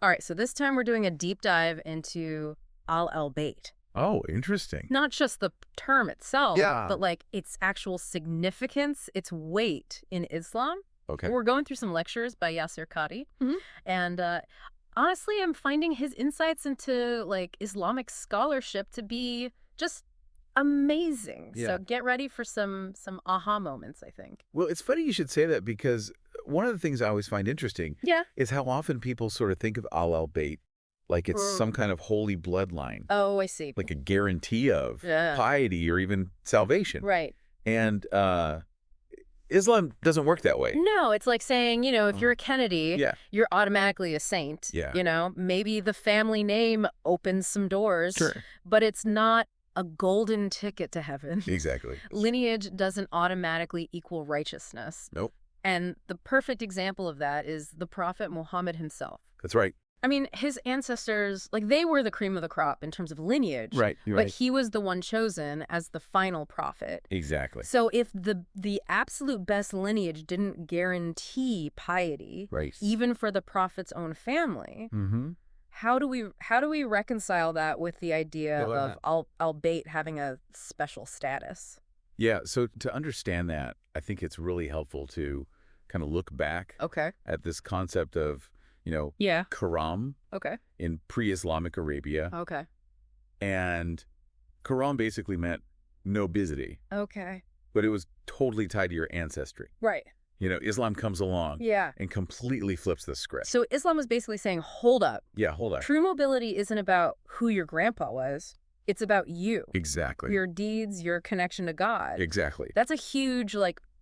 All right, so this time we're doing a deep dive into al-Bayt. Oh, interesting. Not just the term itself, Yeah. but like its actual significance, its weight in Islam. Okay. We're going through some lectures by Yasir Qadhi, and honestly, I'm finding his insights into like Islamic scholarship to be just amazing. Yeah. So get ready for some aha moments, I think. Well, it's funny you should say that because one of the things I always find interesting Yeah. is how often people sort of think of al-Bayt like it's some kind of holy bloodline, Oh, I see. like a guarantee of Yeah. piety or even salvation. Right. And Islam doesn't work that way. No, it's like saying, if you're a Kennedy, Yeah. you're automatically a saint. Yeah. Maybe the family name opens some doors, Sure. but it's not a golden ticket to heaven. Exactly. Lineage doesn't automatically equal righteousness. Nope. And the perfect example of that is the Prophet Muhammad himself. That's right. I mean, his ancestors, like, they were the cream of the crop in terms of lineage. Right. You're but right. he was the one chosen as the final prophet. Exactly. So if the absolute best lineage didn't guarantee piety, Right. even for the prophet's own family, Mm-hmm. how do we reconcile that with the idea of al-Bayt having a special status? Yeah. So to understand that, I think it's really helpful to kind of look back Okay. at this concept of, Yeah. Karam Okay. in pre-Islamic Arabia. Okay. And Karam basically meant nobility, Okay. but it was totally tied to your ancestry. Right. Islam comes along Yeah. and completely flips the script. So Islam is basically saying, hold up. Yeah, hold on. True mobility isn't about who your grandpa was. It's about you. Exactly. Your deeds, your connection to God. Exactly. That's a huge,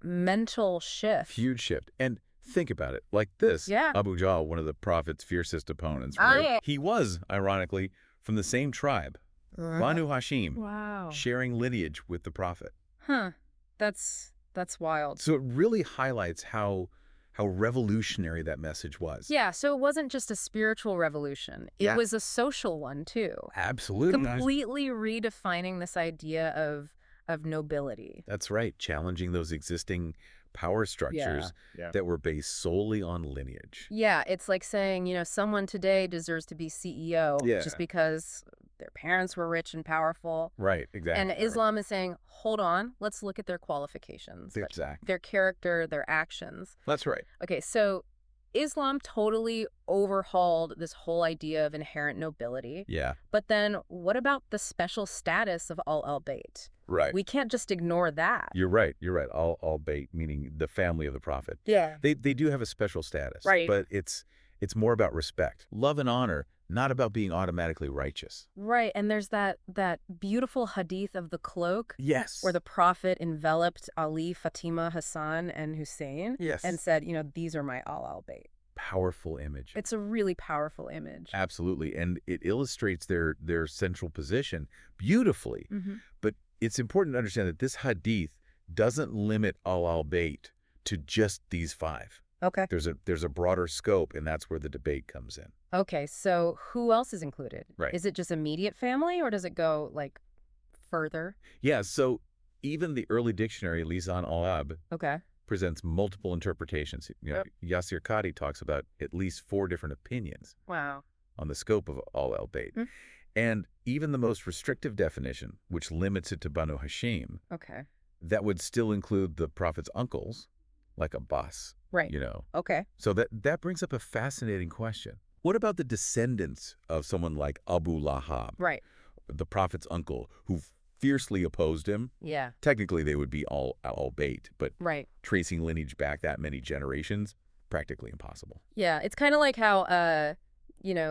mental shift. Huge shift. And think about it like this. Yeah. Abu Jahl, one of the prophet's fiercest opponents, Oh, right? yeah. He was, ironically, from the same tribe, Banu Hashim, Wow. sharing lineage with the prophet. Huh. That's wild. So it really highlights how revolutionary that message was. Yeah, so it wasn't just a spiritual revolution. It Yeah. was a social one, too. Absolutely. Completely redefining this idea of nobility. That's right. Challenging those existing power structures that were based solely on lineage. Yeah, it's like saying, someone today deserves to be CEO just because their parents were rich and powerful. Right, exactly. And Islam is saying, hold on, let's look at their qualifications, Exactly. their character, their actions. That's right. Okay, so Islam totally overhauled this whole idea of inherent nobility. Yeah. But then what about the special status of al-Bayt? Right. We can't just ignore that. You're right. You're right. Al-Bayt, meaning the family of the prophet. Yeah. They do have a special status. Right. But it's more about respect, love and honor, not about being automatically righteous. Right, and there's that beautiful hadith of the cloak. Yes. Where the prophet enveloped Ali, Fatima, Hassan, and Hussein. Yes. And said, these are my al-Bayt. Powerful image. It's a really powerful image. Absolutely. And it illustrates their central position beautifully. But it's important to understand that this hadith doesn't limit al-Bayt to just these five. Okay. There's a broader scope, and that's where the debate comes in. Okay, so who else is included? Right. Is it just immediate family, or does it go, further? Yeah, so even the early dictionary, Lisan al-Arab, Okay. presents multiple interpretations. Yasir Qadhi talks about at least 4 different opinions Wow. on the scope of al-Bayt. And even the most restrictive definition, which limits it to Banu Hashim, Okay. that would still include the prophet's uncles, like Abbas. Right. Okay. So that brings up a fascinating question. What about the descendants of someone like Abu Lahab, Right. the prophet's uncle, who fiercely opposed him? Yeah. Technically, they would be al-Bayt, but Right. tracing lineage back that many generations, practically impossible. Yeah, it's kind of like how,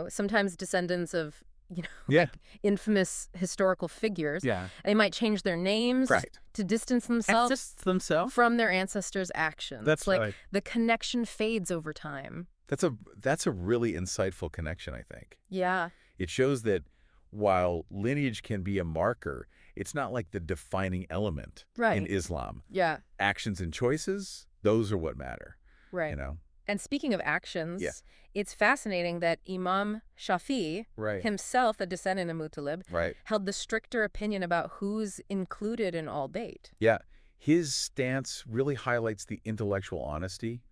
sometimes descendants of, infamous historical figures, they might change their names to distance themselves from their ancestors' actions. That's like right. the connection fades over time. That's a really insightful connection, I think. Yeah. It shows that while lineage can be a marker, it's not like the defining element in Islam. Yeah. Actions and choices, those are what matter. Right. And speaking of actions, it's fascinating that Imam Shafi, himself a descendant of Muttalib, held the stricter opinion about who's included in al-Bayt. Yeah. His stance really highlights the intellectual honesty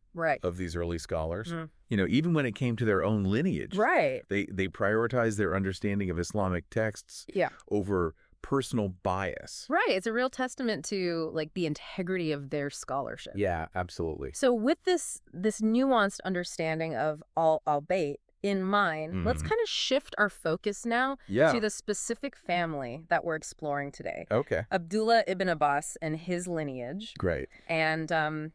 of these early scholars. even when it came to their own lineage. Right. They prioritized their understanding of Islamic texts over personal bias. Right. It's a real testament to like the integrity of their scholarship. Yeah, absolutely. So with this nuanced understanding of al-Bayt in mind, let's kind of shift our focus now to the specific family that we're exploring today. Okay. Abdullah ibn Abbas and his lineage. Great. And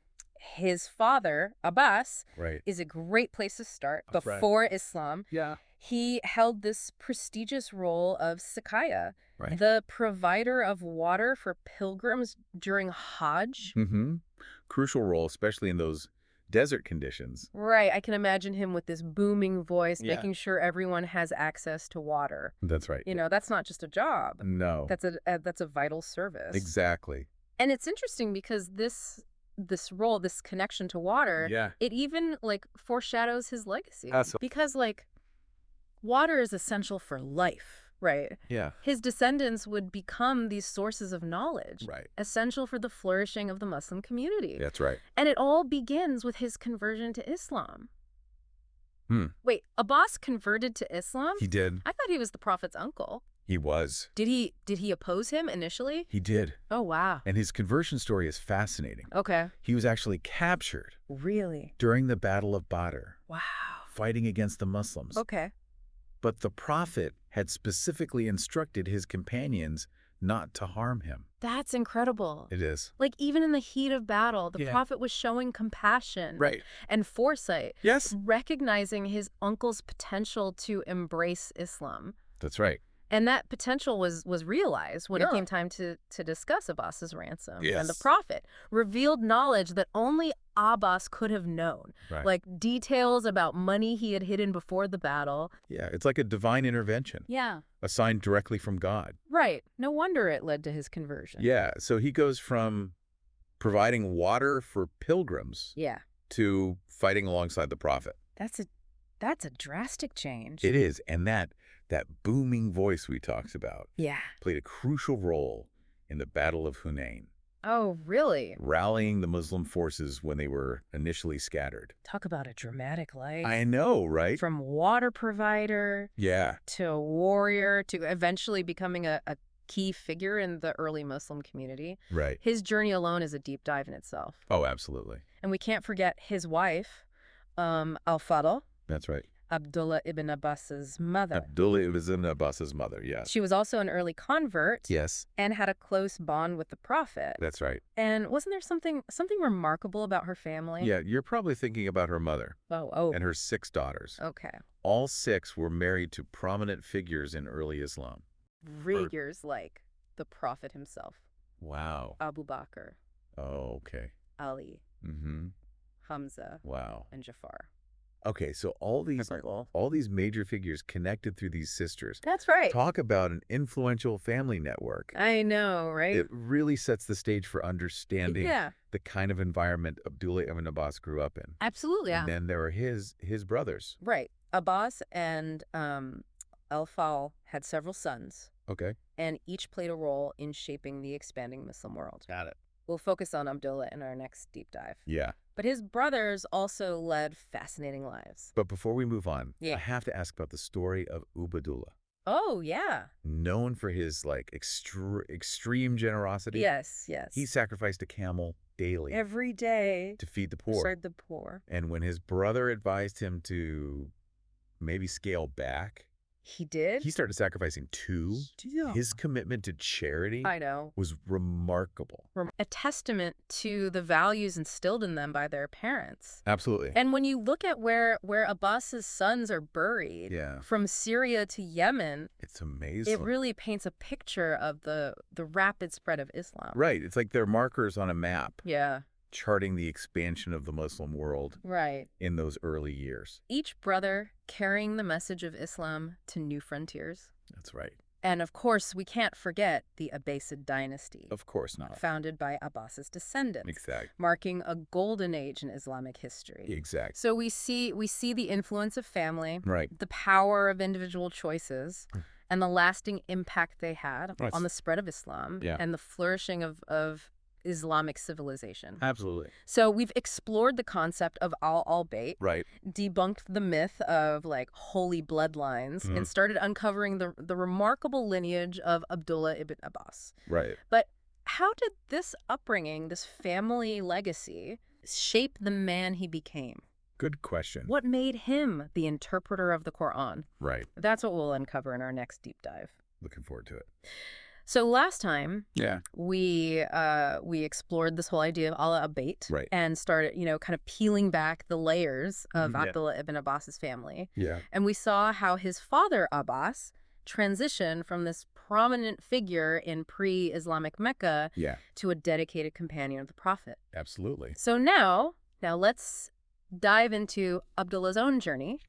his father, Abbas, is a great place to start. Before Islam, he held this prestigious role of Sakaya, the provider of water for pilgrims during Hajj. Crucial role, especially in those desert conditions. Right. I can imagine him with this booming voice, making sure everyone has access to water. That's right. That's not just a job. No. That's a vital service. Exactly. And it's interesting because this role, this connection to water, it even like foreshadows his legacy. Because like water is essential for life, right? Yeah. His descendants would become these sources of knowledge, essential for the flourishing of the Muslim community. That's right. And it all begins with his conversion to Islam. Wait, Abbas converted to Islam? He did. I thought he was the Prophet's uncle. He was. Did he oppose him initially? He did. Oh, wow. And his conversion story is fascinating. Okay. He was actually captured. Really? During the Battle of Badr. Wow. Fighting against the Muslims. Okay. But the Prophet had specifically instructed his companions not to harm him. That's incredible. It is. Like even in the heat of battle, the Prophet was showing compassion and foresight. Yes. Recognizing his uncle's potential to embrace Islam. That's right. And that potential was realized when it came time to discuss Abbas's ransom. Yes. And the Prophet revealed knowledge that only Abbas could have known. Like details about money he had hidden before the battle. Yeah, it's like a divine intervention. Yeah. A sign directly from God. Right. No wonder it led to his conversion. Yeah, so he goes from providing water for pilgrims to fighting alongside the Prophet. That's a drastic change. It is, and that booming voice we talked about played a crucial role in the Battle of Hunain. Oh, really? Rallying the Muslim forces when they were initially scattered. Talk about a dramatic life. I know, right? From water provider to a warrior to eventually becoming a key figure in the early Muslim community. Right. His journey alone is a deep dive in itself. Oh, absolutely. And we can't forget his wife, Al-Fadl. That's right. Abdullah ibn Abbas's mother. Abdullah ibn Abbas's mother, yes. She was also an early convert. Yes. And had a close bond with the Prophet. That's right. And wasn't there something remarkable about her family? Yeah, you're probably thinking about her mother. Oh. And her 6 daughters. Okay. All 6 were married to prominent figures in early Islam. Figures like the Prophet himself. Wow. Abu Bakr. Oh, okay. Ali. Hamza. Wow. And Jafar. Okay, so all these major figures connected through these sisters. That's right. Talk about an influential family network. I know, right? It really sets the stage for understanding the kind of environment Abdullah ibn Abbas grew up in. Absolutely, yeah. And then there were his brothers. Right. Abbas and Al-Fadl had several sons. Okay. And each played a role in shaping the expanding Muslim world. Got it. We'll focus on Abdullah in our next deep dive. Yeah. But his brothers also led fascinating lives. But before we move on, I have to ask about the story of Ubaydullah. Oh, yeah. Known for his extreme generosity. Yes. He sacrificed a camel daily. Every day. To feed the poor. Serve the poor. And when his brother advised him to maybe scale back, he did? He started sacrificing 2. Yeah. His commitment to charity was remarkable. A testament to the values instilled in them by their parents. Absolutely. And when you look at where Abbas's sons are buried, from Syria to Yemen, it's amazing. It really paints a picture of the rapid spread of Islam. Right. It's like they're markers on a map. Yeah. Charting the expansion of the Muslim world in those early years. Each brother carrying the message of Islam to new frontiers. That's right. And of course, we can't forget the Abbasid dynasty. Of course not. Founded by Abbas's descendants. Exactly. Marking a golden age in Islamic history. Exactly. So we see the influence of family, the power of individual choices, and the lasting impact they had on the spread of Islam and the flourishing of Islamic civilization. Absolutely. So we've explored the concept of al-Bayt, right, debunked the myth of like holy bloodlines, and started uncovering the remarkable lineage of Abdullah ibn Abbas. Right. But how did this upbringing, this family legacy, shape the man he became? Good question. What made him the interpreter of the Quran? Right. That's what we'll uncover in our next deep dive. Looking forward to it. So last time, we explored this whole idea of al-Bayt, right, and started, kind of peeling back the layers of Abdullah ibn Abbas's family. Yeah. And we saw how his father, Abbas, transitioned from this prominent figure in pre-Islamic Mecca to a dedicated companion of the Prophet. Absolutely. So now let's dive into Abdullah's own journey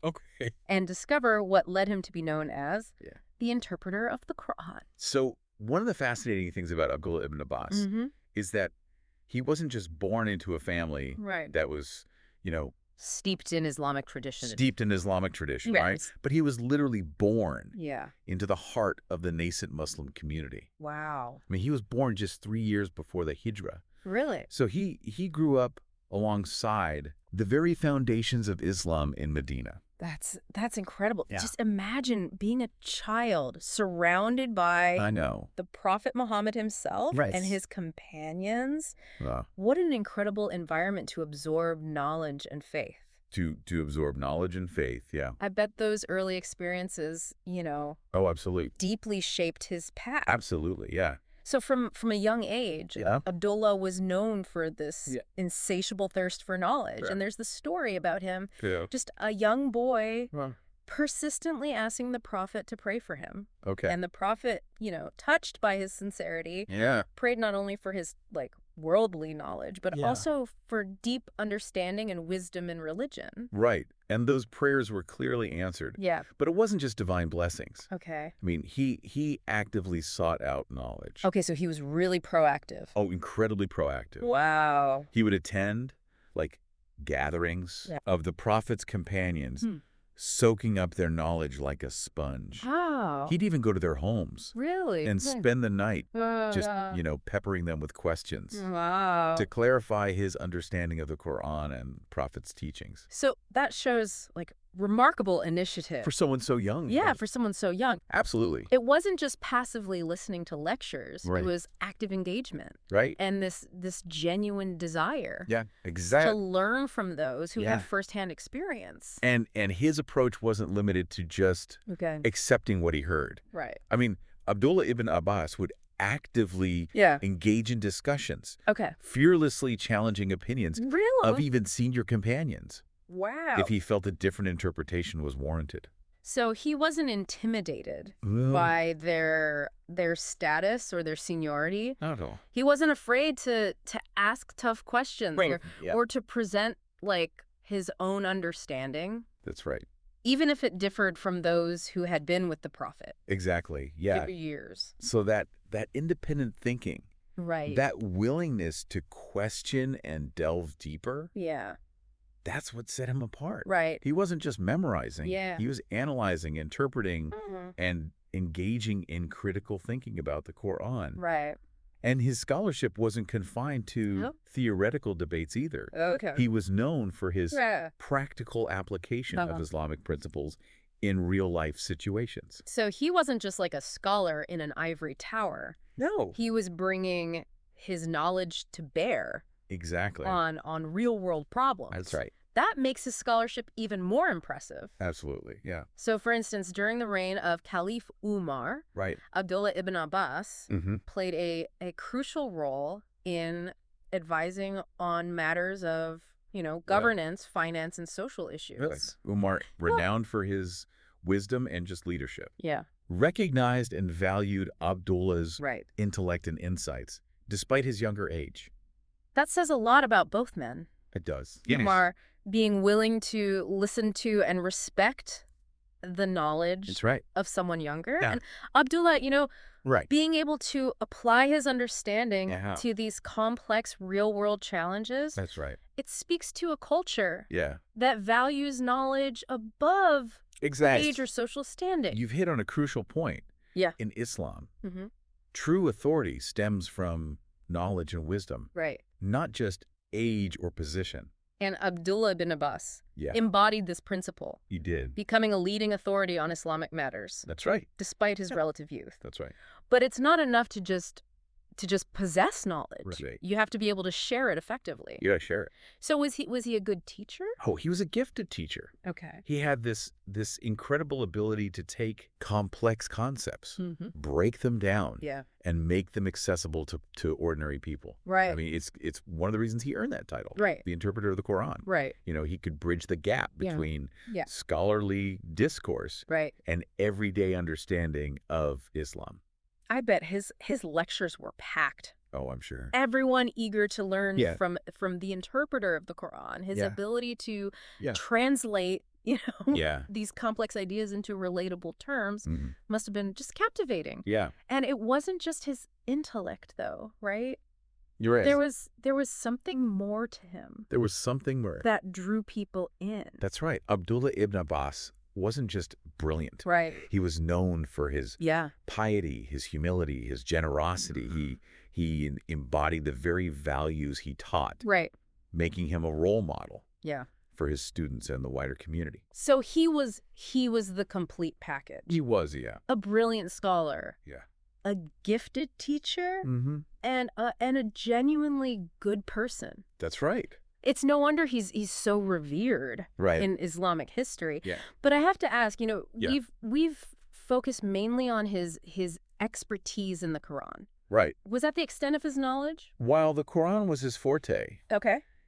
and discover what led him to be known as the interpreter of the Quran. So one of the fascinating things about Abdullah ibn Abbas is that he wasn't just born into a family that was, steeped in Islamic tradition. Right? But he was literally born into the heart of the nascent Muslim community. Wow. I mean, he was born just 3 years before the Hijrah. Really? So he grew up alongside the very foundations of Islam in Medina. That's incredible. Yeah. Just imagine being a child surrounded by the Prophet Muhammad himself and his companions. Wow. What an incredible environment to absorb knowledge and faith. To absorb knowledge and faith, yeah. I bet those early experiences, Oh, absolutely. deeply shaped his path. Absolutely, yeah. So from a young age, Abdullah was known for this insatiable thirst for knowledge. And there's the story about him, just a young boy persistently asking the Prophet to pray for him. And the Prophet, touched by his sincerity, prayed not only for his worldly knowledge, but also for deep understanding and wisdom in religion. Right. And those prayers were clearly answered. Yeah. But it wasn't just divine blessings. Okay. I mean, he actively sought out knowledge. Okay, so he was really proactive. Oh, incredibly proactive. Wow. He would attend, gatherings of the Prophet's companions, soaking up their knowledge like a sponge. Oh. He'd even go to their homes. Really? And spend the night just, peppering them with questions. Wow. To clarify his understanding of the Quran and Prophet's teachings. So that shows, remarkable initiative. For someone so young. Yeah, for someone so young. Absolutely. It wasn't just passively listening to lectures. Right. It was active engagement. Right. And this genuine desire. Yeah, exactly. To learn from those who had firsthand experience. And his approach wasn't limited to just accepting what he heard. Right. I mean, Abdullah ibn Abbas would actively engage in discussions. Fearlessly challenging opinions of even senior companions. Wow. If he felt a different interpretation was warranted. So he wasn't intimidated by their status or their seniority. Not at all. He wasn't afraid to ask tough questions or to present his own understanding. That's right. Even if it differed from those who had been with the Prophet. Exactly. Yeah. For years. So that independent thinking. Right. That willingness to question and delve deeper. Yeah. That's what set him apart. Right. He wasn't just memorizing. Yeah. He was analyzing, interpreting, and engaging in critical thinking about the Quran. Right. And his scholarship wasn't confined to theoretical debates either. Okay. He was known for his practical application of Islamic principles in real-life situations. So he wasn't just like a scholar in an ivory tower. No. He was bringing his knowledge to bear. Exactly. On real-world problems. That's right. That makes his scholarship even more impressive. Absolutely, yeah. So, for instance, during the reign of Caliph Umar, Abdullah ibn Abbas played a crucial role in advising on matters of, governance, finance, and social issues. Really? Umar, renowned for his wisdom and just leadership. Yeah. Recognized and valued Abdullah's intellect and insights, despite his younger age. That says a lot about both men. It does. Umar being willing to listen to and respect the knowledge of someone younger. Yeah. And Abdullah, being able to apply his understanding to these complex real-world challenges. That's right. It speaks to a culture that values knowledge above age or social standing. You've hit on a crucial point. Yeah. In Islam, true authority stems from knowledge and wisdom. Right. Not just age or position. And Abdullah ibn Abbas embodied this principle. He did. Becoming a leading authority on Islamic matters. That's right. Despite his relative youth. That's right. But it's not enough to just possess knowledge. Right. You have to be able to share it effectively. You gotta share it. So was he a good teacher? Oh, he was a gifted teacher. Okay. He had this incredible ability to take complex concepts, break them down, and make them accessible to ordinary people. Right. I mean, it's one of the reasons he earned that title. Right. The interpreter of the Quran. Right. You know, he could bridge the gap between scholarly discourse and everyday understanding of Islam. I bet his lectures were packed. Oh, I'm sure. Everyone eager to learn from the interpreter of the Quran. His ability to translate, these complex ideas into relatable terms must have been just captivating. Yeah. And it wasn't just his intellect, though, right? You're right. There was something more to him. There was something more that drew people in. That's right. Abdullah ibn Abbas wasn't just brilliant. Right. He was known for his piety, his humility, his generosity. He embodied the very values he taught. Right. Making him a role model. Yeah. For his students and the wider community. So he was the complete package. He was, a brilliant scholar. Yeah. A gifted teacher. And a genuinely good person. That's right. It's no wonder he's so revered in Islamic history. Yeah. But I have to ask, we've focused mainly on his expertise in the Quran. Right. Was that the extent of his knowledge? While the Quran was his forte,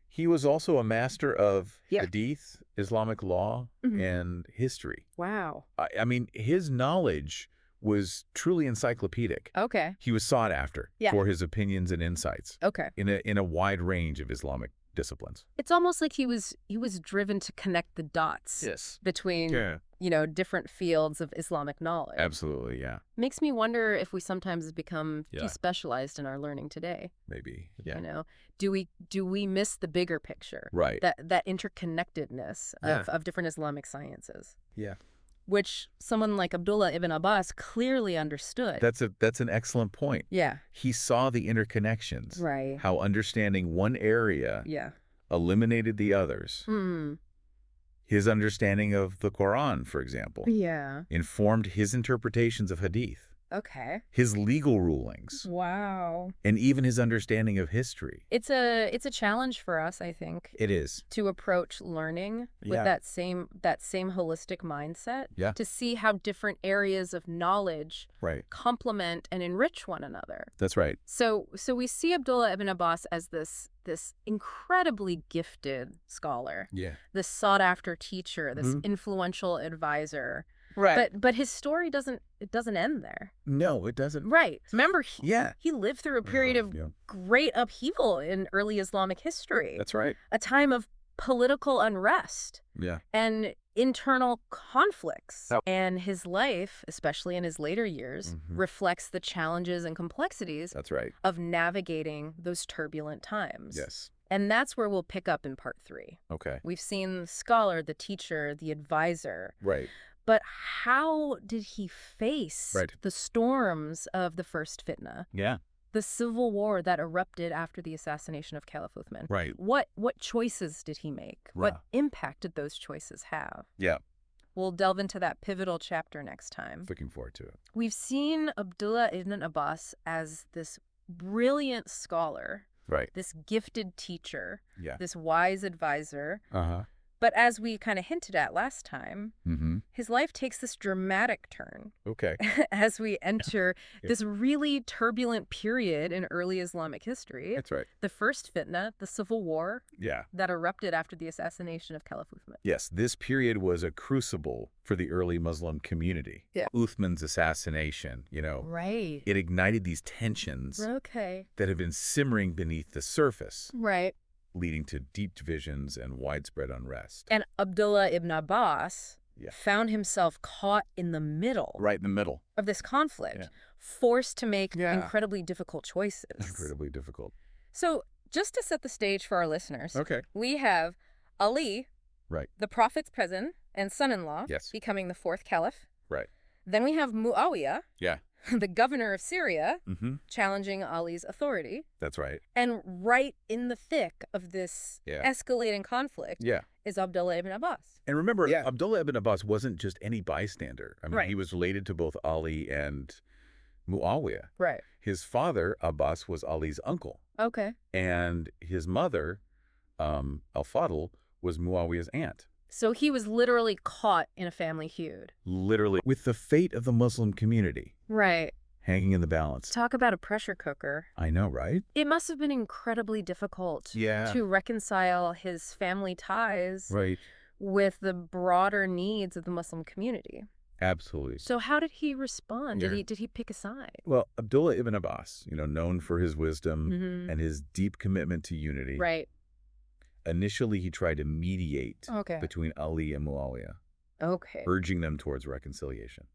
he was also a master of hadith, Islamic law, and history. Wow. I mean, his knowledge was truly encyclopedic. Okay. He was sought after for his opinions and insights. Okay. In a wide range of Islamic disciplines. It's almost like he was driven to connect the dots between different fields of Islamic knowledge. Absolutely, yeah. Makes me wonder if we sometimes become too specialized in our learning today. Maybe, yeah. Do we miss the bigger picture? Right. That interconnectedness of different Islamic sciences. Yeah. Which someone like Abdullah ibn Abbas clearly understood. That's an excellent point. Yeah. He saw the interconnections. Right. How understanding one area eliminated the others. His understanding of the Quran, for example, informed his interpretations of hadith. Okay. His legal rulings. Wow. And even his understanding of history. It's a challenge for us, I think. It is. To approach learning with that same holistic mindset. Yeah. To see how different areas of knowledge complement and enrich one another. That's right. So we see Abdullah ibn Abbas as this incredibly gifted scholar. Yeah. This sought after teacher, this influential advisor. Right. But his story doesn't end there. No, it doesn't. Right. Remember, he lived through a period of great upheaval in early Islamic history. That's right. A time of political unrest. Yeah. And internal conflicts. Oh. And his life, especially in his later years, reflects the challenges and complexities of navigating those turbulent times. Yes. And that's where we'll pick up in part 3. Okay. We've seen the scholar, the teacher, the advisor. Right. But how did he face the storms of the first fitna? Yeah. The civil war that erupted after the assassination of Caliph Uthman. Right. What choices did he make? Right. What impact did those choices have? Yeah. We'll delve into that pivotal chapter next time. Looking forward to it. We've seen Abdullah ibn Abbas as this brilliant scholar. Right. This gifted teacher. Yeah. This wise advisor. Uh-huh. But as we kind of hinted at last time, his life takes this dramatic turn. Okay. As we enter this really turbulent period in early Islamic history. That's right. The first fitna, the civil war that erupted after the assassination of Caliph Uthman. Yes, this period was a crucible for the early Muslim community. Yeah. Uthman's assassination, Right. It ignited these tensions that had been simmering beneath the surface. Right. Leading to deep divisions and widespread unrest. And Abdullah ibn Abbas found himself caught in the middle. Right in the middle. Of this conflict, forced to make incredibly difficult choices. Incredibly difficult. So just to set the stage for our listeners, we have Ali, the Prophet's cousin and son-in-law, becoming the 4th caliph. Right. Then we have Muawiyah, the governor of Syria, challenging Ali's authority. That's right. And right in the thick of this escalating conflict is Abdullah ibn Abbas. And remember, Abdullah ibn Abbas wasn't just any bystander. I mean, he was related to both Ali and Muawiyah. Right. His father, Abbas, was Ali's uncle. Okay. And his mother, Al-Fadl, was Muawiyah's aunt. So he was literally caught in a family feud. Literally. With the fate of the Muslim community. Right. Hanging in the balance. Talk about a pressure cooker. I know, right? It must have been incredibly difficult to reconcile his family ties with the broader needs of the Muslim community. Absolutely. So how did he respond? Did he pick a side? Well, Abdullah ibn Abbas, known for his wisdom and his deep commitment to unity. Right. Initially, he tried to mediate between Ali and Muawiyah. Okay. Urging them towards reconciliation.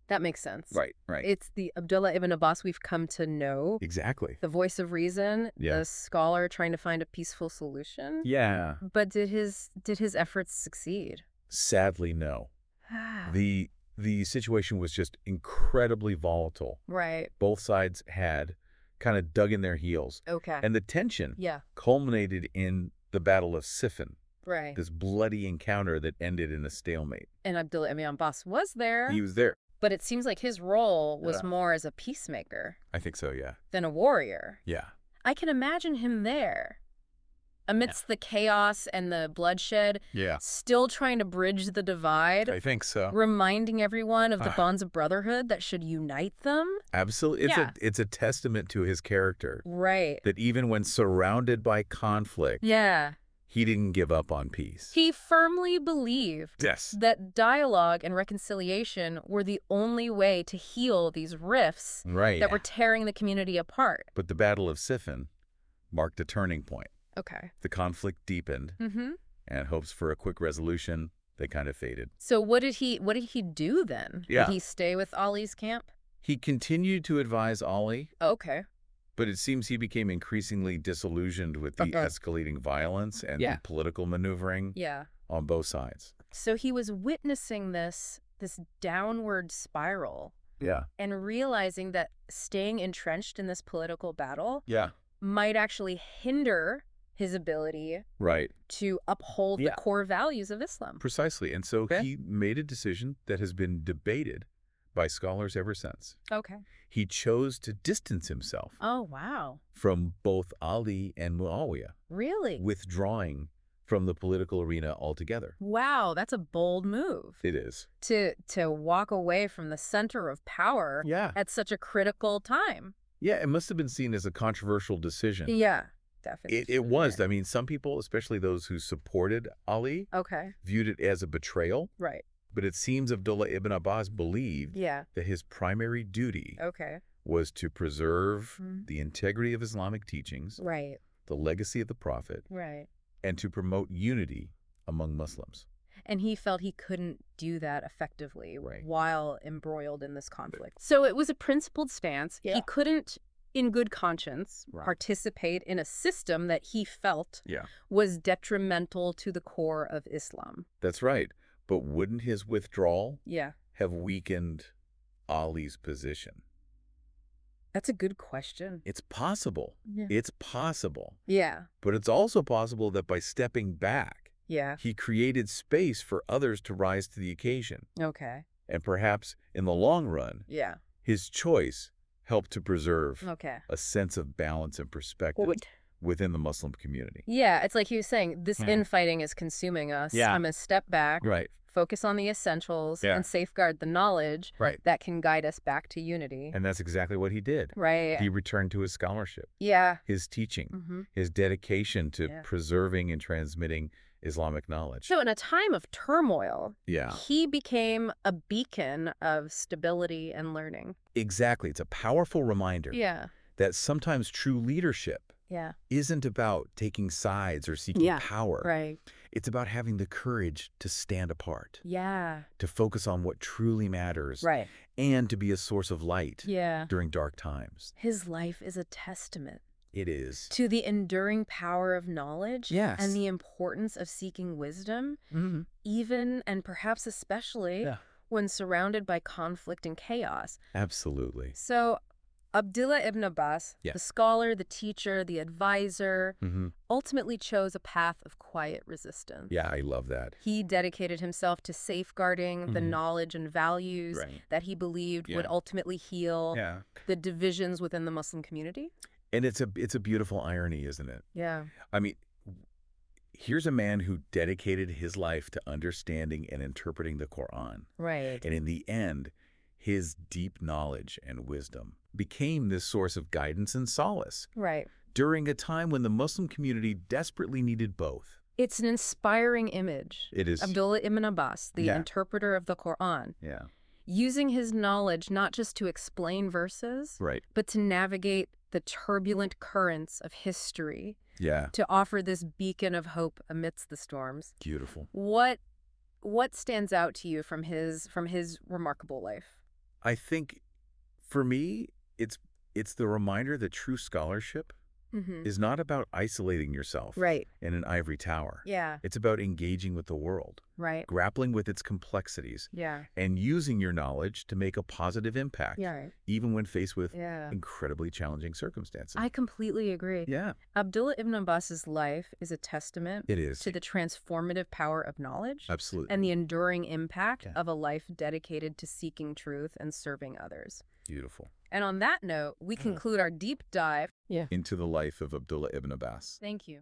That makes sense. Right, right. It's the Abdullah ibn Abbas we've come to know. Exactly. The voice of reason, the scholar trying to find a peaceful solution. Yeah. But did his efforts succeed? Sadly, no. The situation was just incredibly volatile. Right. Both sides had kind of dug in their heels. Okay. And the tension culminated in the Battle of Siffin. Right. This bloody encounter that ended in a stalemate. And Abdullah ibn Abbas was there. He was there. But it seems like his role was more as a peacemaker. I think so, yeah. Than a warrior. Yeah. I can imagine him there. Amidst the chaos and the bloodshed, still trying to bridge the divide. I think so. Reminding everyone of the bonds of brotherhood that should unite them. Absolutely. It's a testament to his character. Right. That even when surrounded by conflict, he didn't give up on peace. He firmly believed that dialogue and reconciliation were the only way to heal these rifts that were tearing the community apart. But the Battle of Siffin marked a turning point. Okay. The conflict deepened, and hopes for a quick resolution, they kind of faded. So what did he do then? Did he stay with Ali's camp? He continued to advise Ali. Okay. But it seems he became increasingly disillusioned with the escalating violence and the political maneuvering on both sides. So he was witnessing this downward spiral. Yeah. And realizing that staying entrenched in this political battle might actually hinder his ability to uphold the core values of Islam. Precisely. And so he made a decision that has been debated by scholars ever since. Okay. He chose to distance himself. Oh, wow. From both Ali and Muawiyah. Really? Withdrawing from the political arena altogether. Wow, that's a bold move. It is. To walk away from the center of power at such a critical time. Yeah, it must have been seen as a controversial decision. Yeah, definitely. It was. I mean, some people, especially those who supported Ali, viewed it as a betrayal. Right. But it seems Abdullah ibn Abbas believed that his primary duty was to preserve the integrity of Islamic teachings, the legacy of the Prophet, and to promote unity among Muslims. And he felt he couldn't do that effectively while embroiled in this conflict. So it was a principled stance. He couldn't, in good conscience, participate in a system that he felt was detrimental to the core of Islam. That's right. But wouldn't his withdrawal have weakened Ali's position? That's a good question. It's possible. Yeah. It's possible. Yeah. But it's also possible that by stepping back, he created space for others to rise to the occasion. Okay. And perhaps in the long run, his choice helped to preserve a sense of balance and perspective within the Muslim community. Yeah, it's like he was saying, this infighting is consuming us. I'm going to step back, focus on the essentials, and safeguard the knowledge that can guide us back to unity. And that's exactly what he did. Right. He returned to his scholarship, his teaching, his dedication to preserving and transmitting Islamic knowledge. So in a time of turmoil, he became a beacon of stability and learning. Exactly. It's a powerful reminder that sometimes true leadership isn't about taking sides or seeking power. Right. It's about having the courage to stand apart. Yeah. To focus on what truly matters. Right. And to be a source of light during dark times. His life is a testament. It is. To the enduring power of knowledge and the importance of seeking wisdom, even and perhaps especially when surrounded by conflict and chaos. Absolutely. So Abdullah ibn Abbas, the scholar, the teacher, the advisor, ultimately chose a path of quiet resistance. Yeah, I love that. He dedicated himself to safeguarding the knowledge and values that he believed would ultimately heal the divisions within the Muslim community. And it's a beautiful irony, isn't it? Yeah. I mean, here's a man who dedicated his life to understanding and interpreting the Quran. Right. And in the end, his deep knowledge and wisdom became this source of guidance and solace. Right. During a time when the Muslim community desperately needed both. It's an inspiring image. It is. Abdullah ibn Abbas, the interpreter of the Quran. Yeah. Using his knowledge not just to explain verses, but to navigate the turbulent currents of history. Yeah. To offer this beacon of hope amidst the storms. Beautiful. What stands out to you from his remarkable life? I think, for me, it's the reminder that true scholarship is not about isolating yourself in an ivory tower. Yeah. It's about engaging with the world, grappling with its complexities, and using your knowledge to make a positive impact, even when faced with incredibly challenging circumstances. I completely agree. Yeah. Abdullah ibn Abbas's life is a testament to the transformative power of knowledge. Absolutely. And the enduring impact of a life dedicated to seeking truth and serving others. Beautiful. And on that note, we conclude our deep dive into the life of Abdullah ibn Abbas. Thank you.